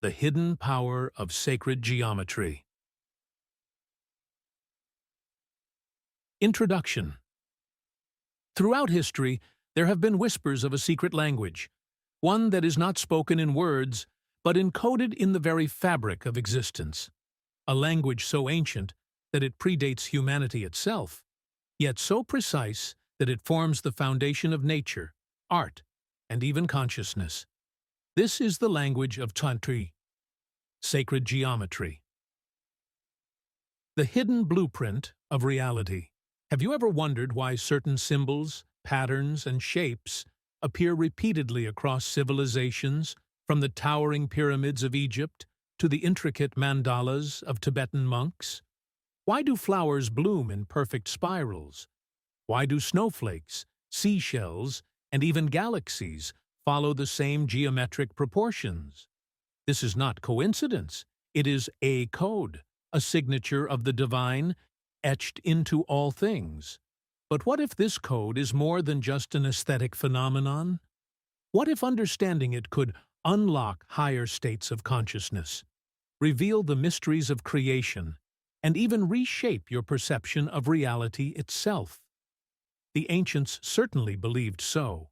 The hidden power of sacred geometry. Introduction. Throughout history, there have been whispers of a secret language, one that is not spoken in words, but encoded in the very fabric of existence. A language so ancient that it predates humanity itself, yet so precise that it forms the foundation of nature, art, and even consciousness. This is the language of Tantri, sacred geometry. The hidden blueprint of reality. Have you ever wondered why certain symbols, patterns, and shapes appear repeatedly across civilizations, from the towering pyramids of Egypt to the intricate mandalas of Tibetan monks? Why do flowers bloom in perfect spirals? Why do snowflakes, seashells, and even galaxies follow the same geometric proportions? This is not coincidence. It is a code, a signature of the divine, etched into all things. But what if this code is more than just an aesthetic phenomenon? What if understanding it could unlock higher states of consciousness, reveal the mysteries of creation, and even reshape your perception of reality itself? The ancients certainly believed so.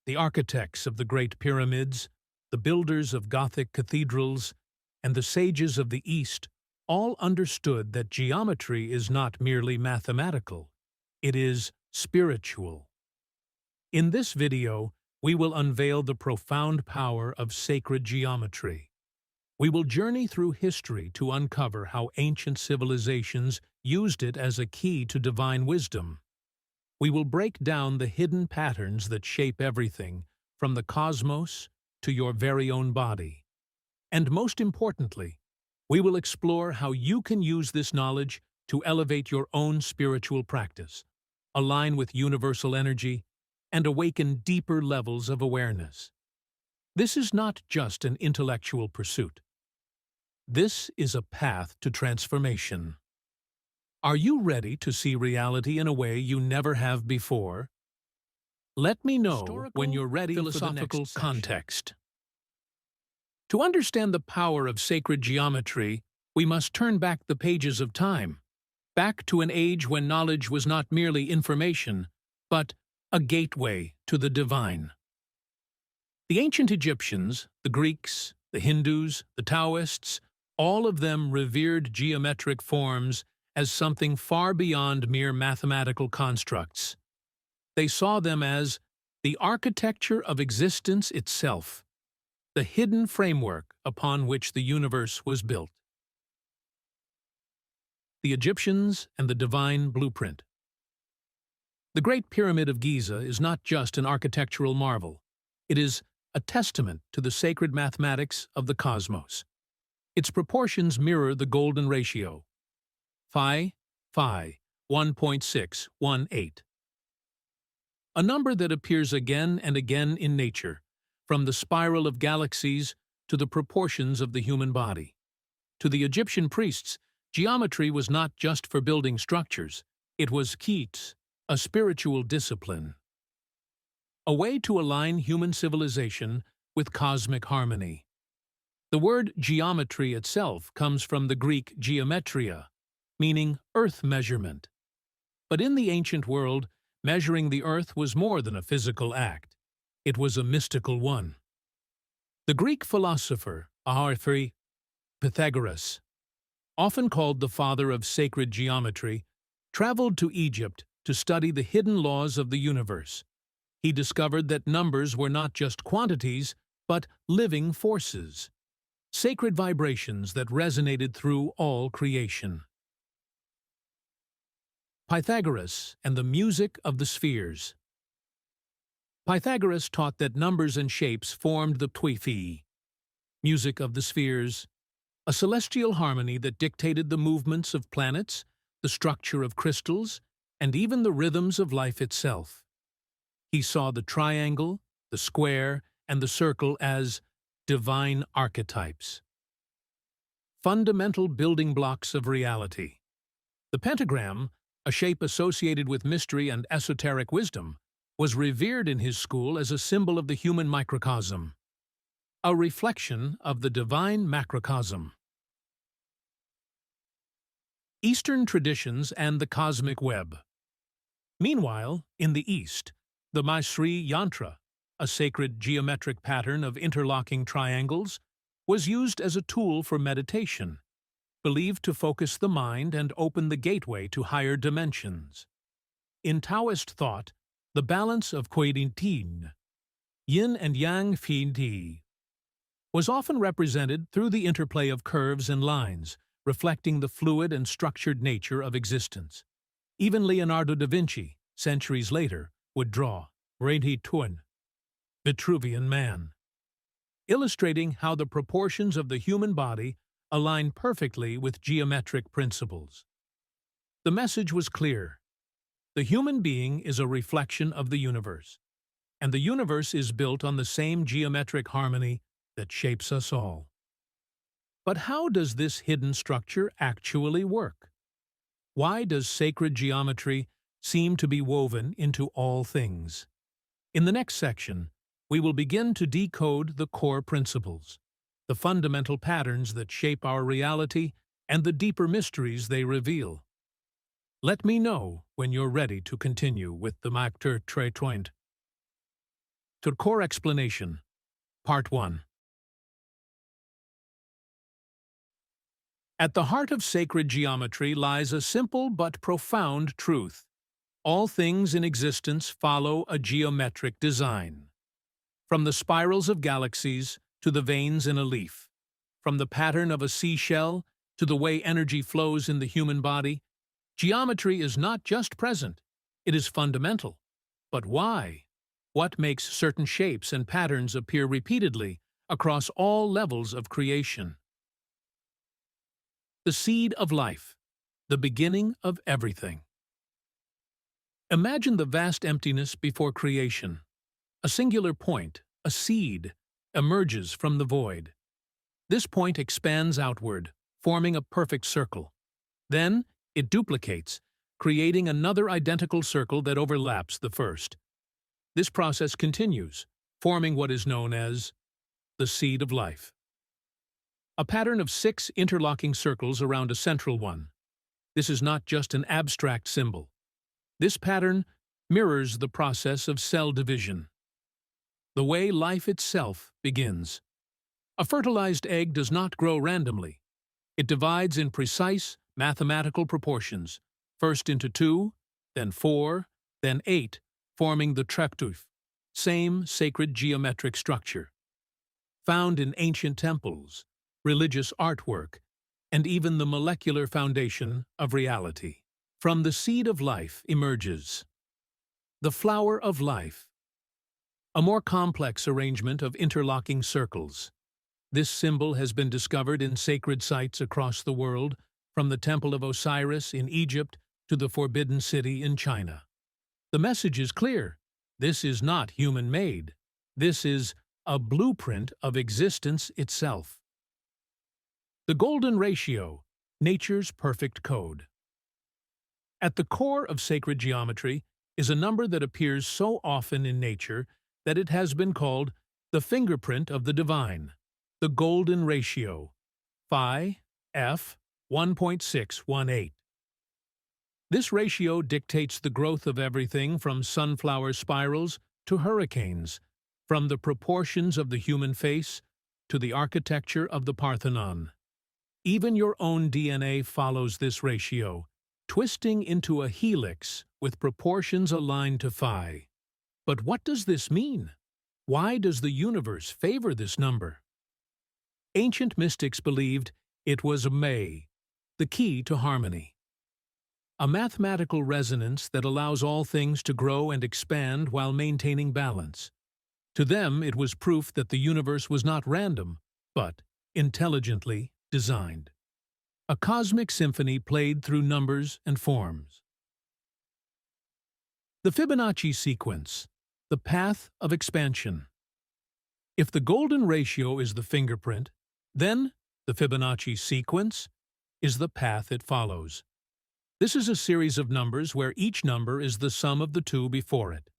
The architects of the Great Pyramids, the builders of Gothic cathedrals, and the sages of the East all understood that geometry is not merely mathematical, it is spiritual. In this video, we will unveil the profound power of sacred geometry. We will journey through history to uncover how ancient civilizations used it as a key to divine wisdom. We will break down the hidden patterns that shape everything, from the cosmos to your very own body. And most importantly, we will explore how you can use this knowledge to elevate your own spiritual practice, align with universal energy, and awaken deeper levels of awareness. This is not just an intellectual pursuit. This is a path to transformation. Are you ready to see reality in a way you never have before? Let me know when you're ready for the next context. To understand the power of sacred geometry, we must turn back the pages of time, back to an age when knowledge was not merely information, but a gateway to the divine. The ancient Egyptians, the Greeks, the Hindus, the Taoists, all of them revered geometric forms as something far beyond mere mathematical constructs. They saw them as the architecture of existence itself, the hidden framework upon which the universe was built. The Egyptians and the divine blueprint. The Great Pyramid of Giza is not just an architectural marvel. It is a testament to the sacred mathematics of the cosmos. Its proportions mirror the golden ratio, phi 1.618. A number that appears again and again in nature, from the spiral of galaxies to the proportions of the human body. To the Egyptian priests, geometry was not just for building structures, it was qit, a spiritual discipline. A way to align human civilization with cosmic harmony. The word geometry itself comes from the Greek geometria, meaning earth measurement. But in the ancient world, measuring the earth was more than a physical act. It was a mystical one. The Greek philosopher, Pythagoras, often called the father of sacred geometry, traveled to Egypt to study the hidden laws of the universe. He discovered that numbers were not just quantities, but living forces, sacred vibrations that resonated through all creation. Pythagoras and the music of the spheres. Pythagoras taught that numbers and shapes formed the phi, music of the spheres, a celestial harmony that dictated the movements of planets, the structure of crystals, and even the rhythms of life itself. He saw the triangle, the square, and the circle as divine archetypes, fundamental building blocks of reality. The pentagram, a shape associated with mystery and esoteric wisdom, was revered in his school as a symbol of the human microcosm. a reflection of the divine macrocosm. Eastern traditions and the cosmic web. Meanwhile, in the East, the Maitreya Yantra, a sacred geometric pattern of interlocking triangles, was used as a tool for meditation, believed to focus the mind and open the gateway to higher dimensions. In Taoist thought, the balance of Kuei-Tin, yin and yang Fi-Ti, was often represented through the interplay of curves and lines, reflecting the fluid and structured nature of existence. Even Leonardo da Vinci, centuries later, would draw Reinhi Tuan, Vitruvian Man, illustrating how the proportions of the human body align perfectly with geometric principles. The message was clear. The human being is a reflection of the universe, and the universe is built on the same geometric harmony that shapes us all. But how does this hidden structure actually work? Why does sacred geometry seem to be woven into all things? In the next section, we will begin to decode the core principles, the fundamental patterns that shape our reality, and the deeper mysteries they reveal. Let me know when you're ready to continue with the Master Treatment. To Core Explanation, Part 1. At the heart of sacred geometry lies a simple but profound truth. All things in existence follow a geometric design. From the spirals of galaxies to the veins in a leaf, from the pattern of a seashell to the way energy flows in the human body, geometry is not just present, it is fundamental. But why? What makes certain shapes and patterns appear repeatedly across all levels of creation? The seed of life, the beginning of everything. Imagine the vast emptiness before creation. A singular point, a seed, emerges from the void. This point expands outward, forming a perfect circle. Then, it duplicates, creating another identical circle that overlaps the first. This process continues, forming what is known as the seed of life. A pattern of 6 interlocking circles around a central one. This is not just an abstract symbol. This pattern mirrors the process of cell division, the way life itself begins. A fertilized egg does not grow randomly. It divides in precise mathematical proportions, first into 2, then 4, then 8, forming the triptych, same sacred geometric structure. Found in ancient temples, religious artwork, and even the molecular foundation of reality. From the seed of life emerges the flower of life, a more complex arrangement of interlocking circles. This symbol has been discovered in sacred sites across the world, from the Temple of Osiris in Egypt to the Forbidden City in China. The message is clear. This is not human-made. This is a blueprint of existence itself. The golden ratio, nature's perfect code. At the core of sacred geometry is a number that appears so often in nature that it has been called the fingerprint of the divine, the golden ratio, Phi F 1.618. This ratio dictates the growth of everything from sunflower spirals to hurricanes, from the proportions of the human face to the architecture of the Parthenon. Even your own DNA follows this ratio, twisting into a helix with proportions aligned to Phi. But what does this mean? Why does the universe favor this number? Ancient mystics believed it was May, the key to harmony. A mathematical resonance that allows all things to grow and expand while maintaining balance. To them, it was proof that the universe was not random, but intelligently designed. A cosmic symphony played through numbers and forms. The Fibonacci sequence, the path of expansion. If the golden ratio is the fingerprint, then the Fibonacci sequence is the path it follows. This is a series of numbers where each number is the sum of the two before it.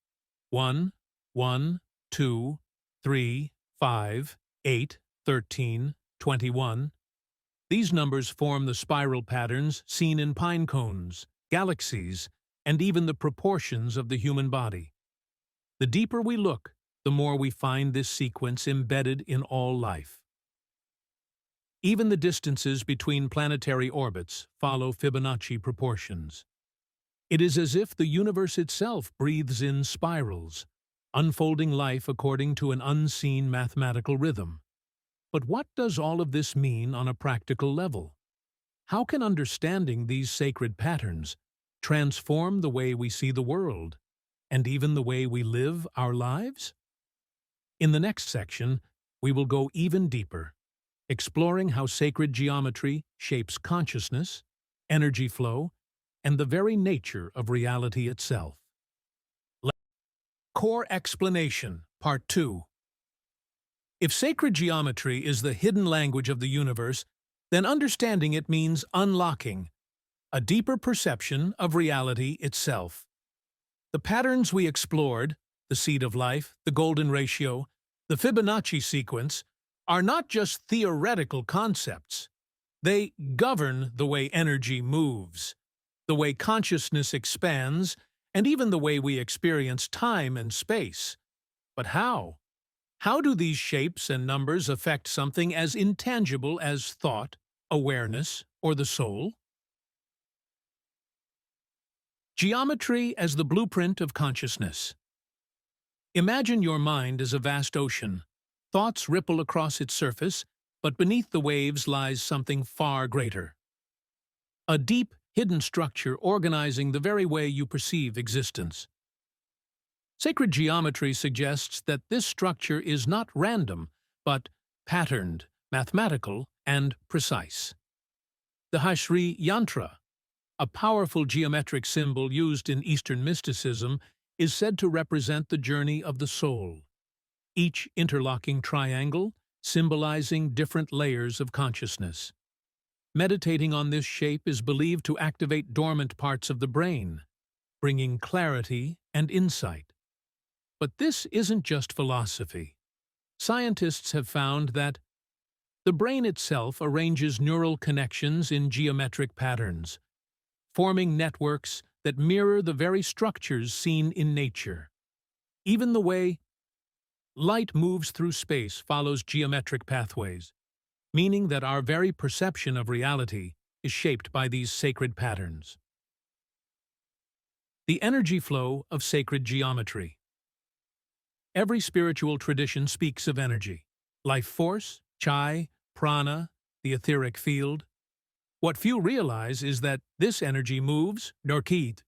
1, 1, 2, 3, 5, 8, 13, 21. These numbers form the spiral patterns seen in pine cones, galaxies, and even the proportions of the human body. The deeper we look, the more we find this sequence embedded in all life. Even the distances between planetary orbits follow Fibonacci proportions. It is as if the universe itself breathes in spirals, unfolding life according to an unseen mathematical rhythm. But what does all of this mean on a practical level? How can understanding these sacred patterns transform the way we see the world, and even the way we live our lives? In the next section, we will go even deeper, exploring how sacred geometry shapes consciousness, energy flow, and the very nature of reality itself. Core Explanation, Part 2. If sacred geometry is the hidden language of the universe, then understanding it means unlocking a deeper perception of reality itself. The patterns we explored, the seed of life, the golden ratio, the Fibonacci sequence, are not just theoretical concepts. They govern the way energy moves, the way consciousness expands, and even the way we experience time and space. But how? How do these shapes and numbers affect something as intangible as thought, awareness, or the soul? Geometry as the blueprint of consciousness. Imagine your mind as a vast ocean. Thoughts ripple across its surface, but beneath the waves lies something far greater. A deep, hidden structure organizing the very way you perceive existence. Sacred geometry suggests that this structure is not random, but patterned, mathematical, and precise. The Hashri Yantra, a powerful geometric symbol used in Eastern mysticism, is said to represent the journey of the soul, each interlocking triangle symbolizing different layers of consciousness. Meditating on this shape is believed to activate dormant parts of the brain, bringing clarity and insight. But this isn't just philosophy. Scientists have found that the brain itself arranges neural connections in geometric patterns, forming networks that mirror the very structures seen in nature. Even the way light moves through space follows geometric pathways, meaning that our very perception of reality is shaped by these sacred patterns. The energy flow of sacred geometry. Every spiritual tradition speaks of energy, life force, chai, prana, the etheric field. What few realize is that this energy moves, norkit,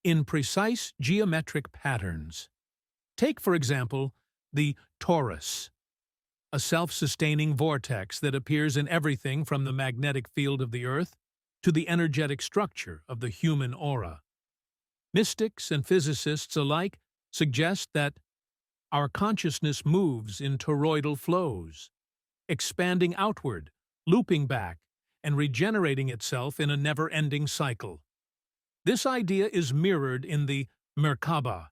in precise geometric patterns. Take, for example, the torus, a self-sustaining vortex that appears in everything from the magnetic field of the Earth to the energetic structure of the human aura. Mystics and physicists alike suggest that our consciousness moves in toroidal flows, expanding outward, looping back, and regenerating itself in a never-ending cycle. This idea is mirrored in the Merkaba,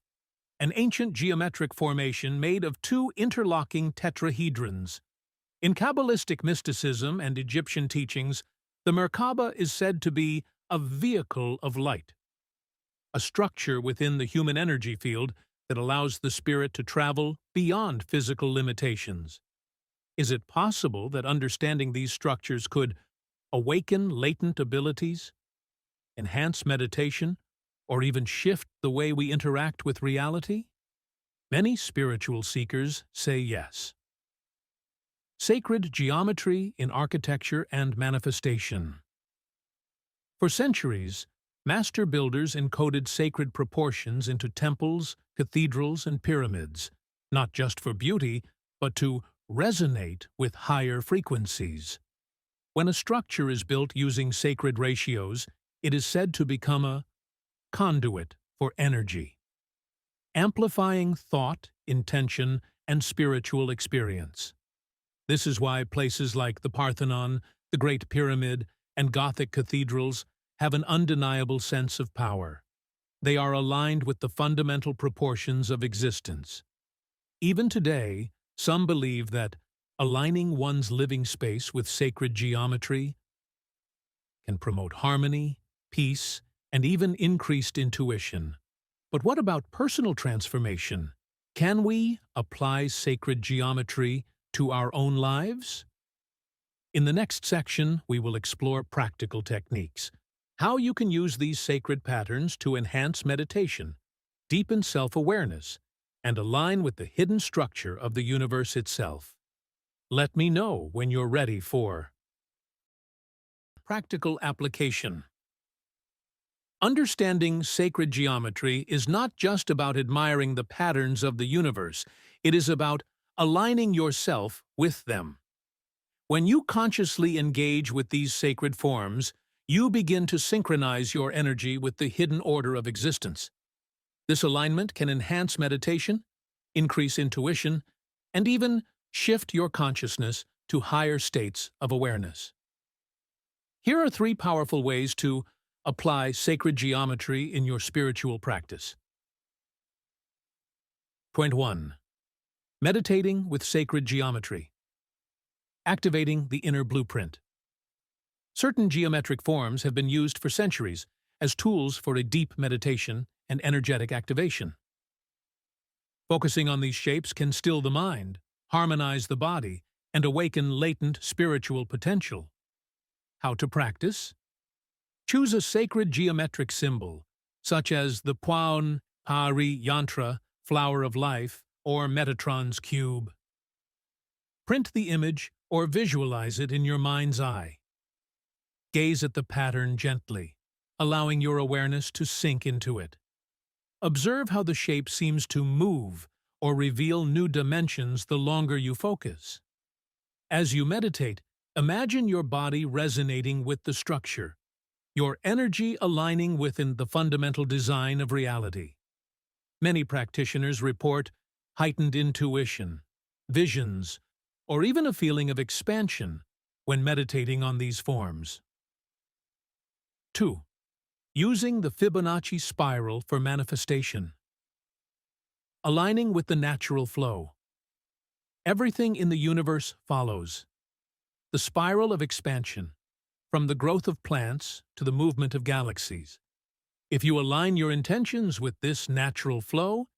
an ancient geometric formation made of two interlocking tetrahedrons. In Kabbalistic mysticism and Egyptian teachings, the Merkaba is said to be a vehicle of light, a structure within the human energy field that allows the spirit to travel beyond physical limitations. Is it possible that understanding these structures could awaken latent abilities, enhance meditation, or even shift the way we interact with reality? Many spiritual seekers say yes. Sacred geometry in architecture and manifestation. For centuries, master builders encoded sacred proportions into temples, cathedrals, and pyramids, not just for beauty, but to resonate with higher frequencies. When a structure is built using sacred ratios, it is said to become a conduit for energy, amplifying thought, intention, and spiritual experience. This is why places like the Parthenon, the Great Pyramid, and Gothic cathedrals have an undeniable sense of power. They are aligned with the fundamental proportions of existence. Even today, some believe that Aligning one's living space with sacred geometry can promote harmony, peace, and even increased intuition. But what about personal transformation? Can we apply sacred geometry to our own lives? In the next section, we will explore practical techniques, how you can use these sacred patterns to enhance meditation, deepen self-awareness, and align with the hidden structure of the universe itself. Let me know when you're ready for practical application. Understanding sacred geometry is not just about admiring the patterns of the universe, it is about aligning yourself with them. When you consciously engage with these sacred forms, you begin to synchronize your energy with the hidden order of existence. This alignment can enhance meditation, increase intuition, and even shift your consciousness to higher states of awareness. Here are 3 powerful ways to apply sacred geometry in your spiritual practice. Point 1. Meditating with sacred geometry. Activating the inner blueprint. Certain geometric forms have been used for centuries as tools for a deep meditation and energetic activation. Focusing on these shapes can still the mind, harmonize the body, and awaken latent spiritual potential. How to practice? Choose a sacred geometric symbol, such as the Paun Pari Yantra, Flower of Life, or Metatron's Cube. Print the image or visualize it in your mind's eye. Gaze at the pattern gently, allowing your awareness to sink into it. Observe how the shape seems to move or reveal new dimensions the longer you focus. As you meditate, imagine your body resonating with the structure, your energy aligning within the fundamental design of reality. Many practitioners report heightened intuition, visions, or even a feeling of expansion when meditating on these forms. 2. Using the Fibonacci spiral for manifestation. Aligning with the natural flow. Everything in the universe follows. The spiral of expansion, from the growth of plants to the movement of galaxies. If you align your intentions with this natural flow,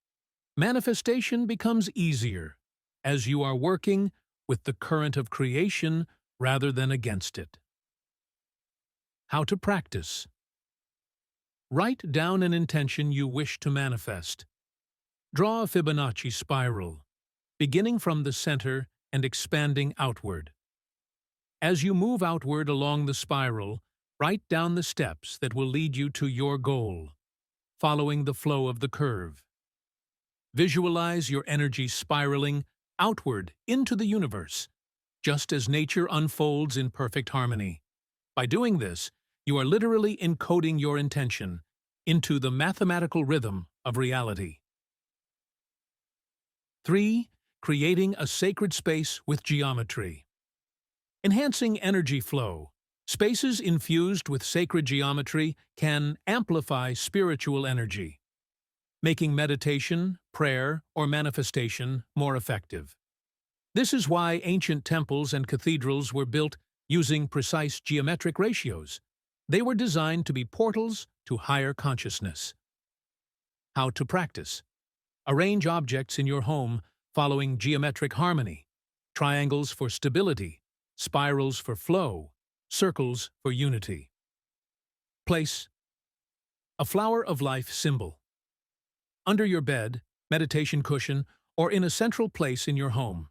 manifestation becomes easier, as you are working with the current of creation rather than against it. How to practice. Write down an intention you wish to manifest. Draw a Fibonacci spiral, beginning from the center and expanding outward. As you move outward along the spiral, write down the steps that will lead you to your goal, following the flow of the curve. Visualize your energy spiraling outward into the universe, just as nature unfolds in perfect harmony. By doing this, you are literally encoding your intention into the mathematical rhythm of reality. 3. Creating a sacred space with geometry. Enhancing energy flow. Spaces infused with sacred geometry can amplify spiritual energy, making meditation, prayer, or manifestation more effective. This is why ancient temples and cathedrals were built using precise geometric ratios. They were designed to be portals to higher consciousness. How to practice. Arrange objects in your home following geometric harmony, triangles for stability, spirals for flow, circles for unity. Place a flower of life symbol under your bed, meditation cushion, or in a central place in your home.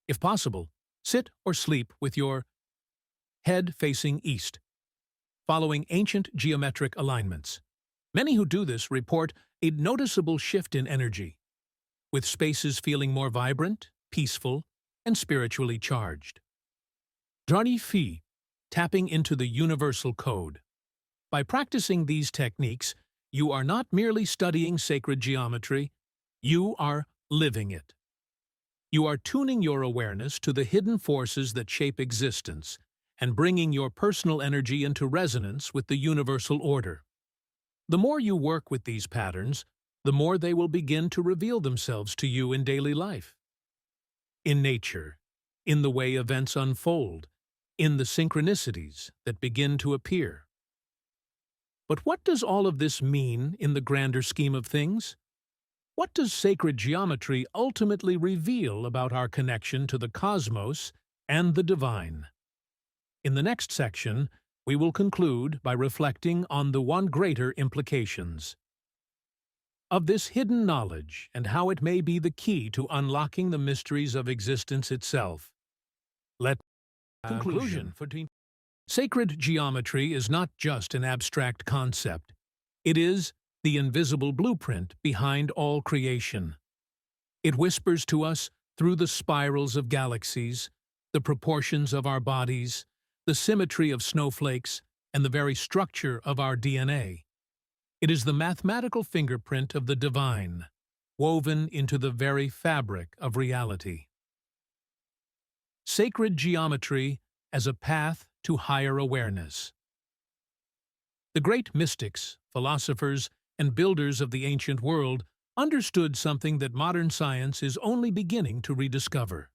If possible, sit or sleep with your head facing east, following ancient geometric alignments. Many who do this report a noticeable shift in energy, with spaces feeling more vibrant, peaceful, and spiritually charged. Drani-fi, tapping into the universal code. By practicing these techniques, you are not merely studying sacred geometry, you are living it. You are tuning your awareness to the hidden forces that shape existence and bringing your personal energy into resonance with the universal order. The more you work with these patterns, the more they will begin to reveal themselves to you in daily life. In nature, in the way events unfold, in the synchronicities that begin to appear. But what does all of this mean in the grander scheme of things? What does sacred geometry ultimately reveal about our connection to the cosmos and the divine? In the next section, we will conclude by reflecting on the one greater implications of this hidden knowledge and how it may be the key to unlocking the mysteries of existence itself. Conclusion. Sacred geometry is not just an abstract concept. It is the invisible blueprint behind all creation. It whispers to us through the spirals of galaxies, the proportions of our bodies, the symmetry of snowflakes, and the very structure of our DNA. It is the mathematical fingerprint of the divine, woven into the very fabric of reality. Sacred geometry as a path to higher awareness. The great mystics, philosophers, and builders of the ancient world understood something that modern science is only beginning to rediscover.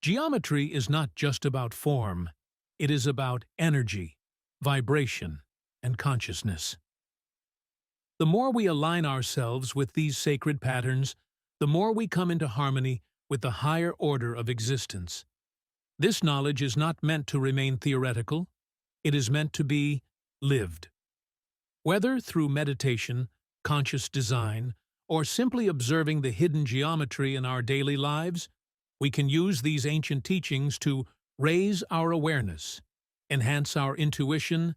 Geometry is not just about form, it is about energy, vibration, and consciousness. The more we align ourselves with these sacred patterns, the more we come into harmony with the higher order of existence. This knowledge is not meant to remain theoretical, it is meant to be lived. Whether through meditation, conscious design, or simply observing the hidden geometry in our daily lives, we can use these ancient teachings to raise our awareness, enhance our intuition,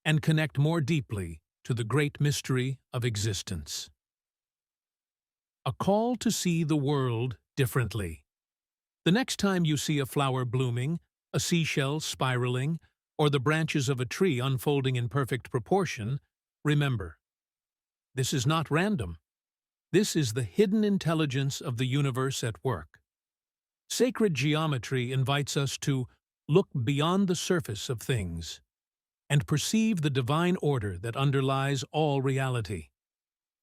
and connect more deeply to the great mystery of existence. A call to see the world differently. The next time you see a flower blooming, a seashell spiraling, or the branches of a tree unfolding in perfect proportion, remember, this is not random. This is the hidden intelligence of the universe at work. Sacred geometry invites us to look beyond the surface of things and perceive the divine order that underlies all reality.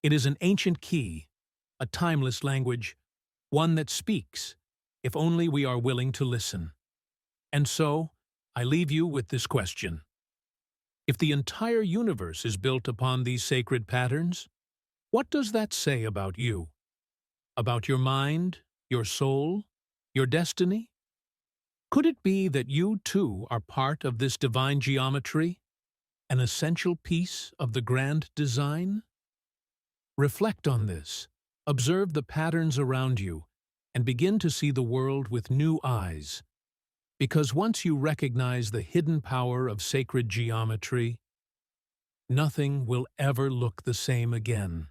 It is an ancient key, a timeless language, one that speaks, if only we are willing to listen. And so, I leave you with this question. If the entire universe is built upon these sacred patterns, what does that say about you? About your mind, your soul, your destiny? Could it be that you too are part of this divine geometry, an essential piece of the grand design? Reflect on this, observe the patterns around you, and begin to see the world with new eyes. Because once you recognize the hidden power of sacred geometry, nothing will ever look the same again.